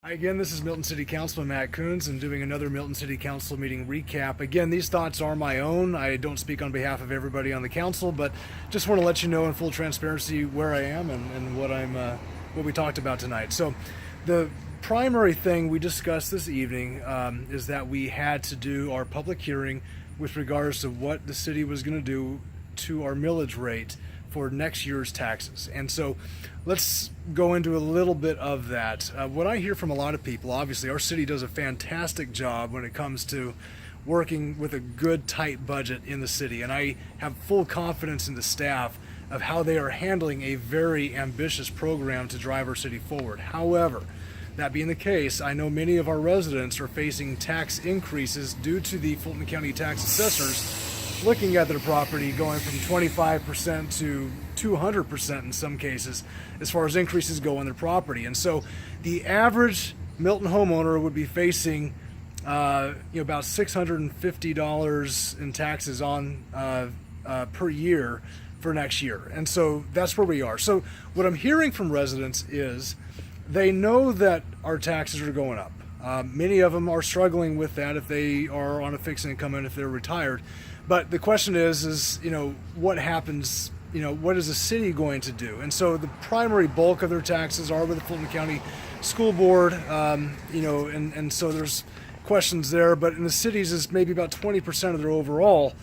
Hi again, this is Milton City Councilman Matt Kunz and doing another Milton City Council meeting recap. Again, these thoughts are my own. I don't speak on behalf of everybody on the council, but just want to let you know in full transparency where I am and what we talked about tonight. So the primary thing we discussed this evening is that we had to do our public hearing with regards to what the city was going to do to our millage rate for next year's taxes. And so let's go into a little bit of that. What I hear from a lot of people, obviously our city does a fantastic job when it comes to working with a good tight budget in the city, and I have full confidence in the staff of how they are handling a very ambitious program to drive our city forward. However, that being the case, I know many of our residents are facing tax increases due to the Fulton County tax assessors looking at their property going from 25% to 200% in some cases as far as increases go on their property. And so the average Milton homeowner would be facing about $650 in taxes on per year for next year. And so that's where we are. So what I'm hearing from residents is they know that our taxes are going up. Many of them are struggling with that if they are on a fixed income and if they're retired. But the question is what happens, what is the city going to do? And so the primary bulk of their taxes are with the Fulton County School Board, and so there's questions there. But in the cities, it's maybe about 20% of their overall.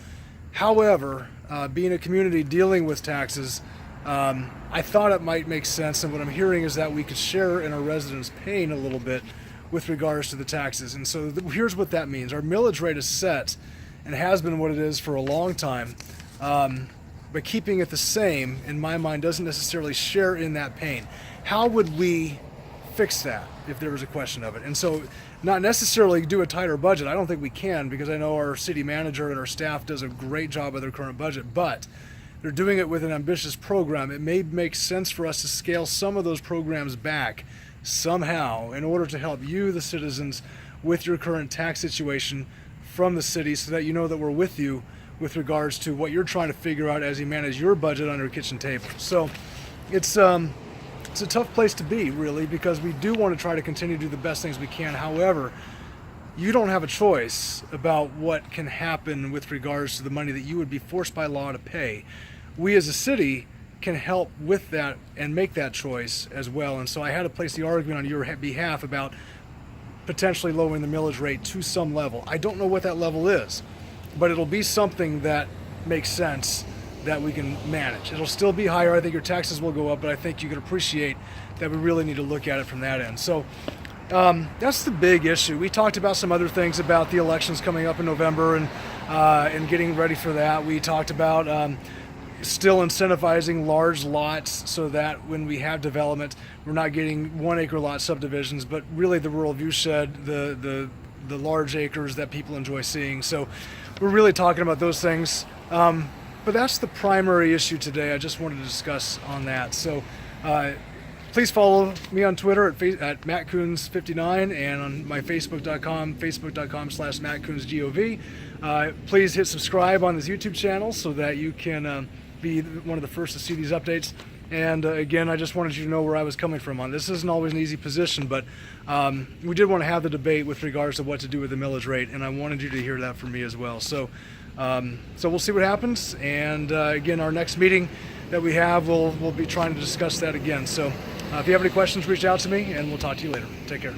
However, being a community dealing with taxes, I thought it might make sense. And what I'm hearing is that we could share in our residents' pain a little bit with regards to the taxes. And so here's what that means. Our millage rate is set and has been what it is for a long time, but keeping it the same, in my mind, doesn't necessarily share in that pain. How would we fix that if there was a question of it? And so not necessarily do a tighter budget. I don't think we can, because I know our city manager and our staff does a great job of their current budget, but they're doing it with an ambitious program. It may make sense for us to scale some of those programs back somehow in order to help you, the citizens, with your current tax situation from the city, so that you know that we're with you with regards to what you're trying to figure out as you manage your budget on your kitchen table. So it's a tough place to be, really, because we do want to try to continue to do the best things we can. However, you don't have a choice about what can happen with regards to the money that you would be forced by law to pay. We as a city can help with that and make that choice as well. And so I had to place the argument on your behalf about potentially lowering the millage rate to some level. I don't know what that level is, but it'll be something that makes sense that we can manage. It'll still be higher. I think your taxes will go up, but I think you can appreciate that we really need to look at it from that end. So that's the big issue. We talked about some other things about the elections coming up in November and getting ready for that. We talked about still incentivizing large lots so that when we have development, we're not getting 1 acre lot subdivisions, but really the rural viewshed, the large acres that people enjoy seeing. So we're really talking about those things. But that's the primary issue today. I just wanted to discuss on that. So please follow me on Twitter at MattKunz59 and on my Facebook.com/MattKunzGov. Please hit subscribe on this YouTube channel so that you can be one of the first to see these updates. And again, I just wanted you to know where I was coming from on this. Isn't always an easy position, but we did want to have the debate with regards to what to do with the millage rate, and I wanted you to hear that from me as well. So we'll see what happens, and again, our next meeting that we have, we'll be trying to discuss that again. So if you have any questions, reach out to me, and we'll talk to you later. Take care.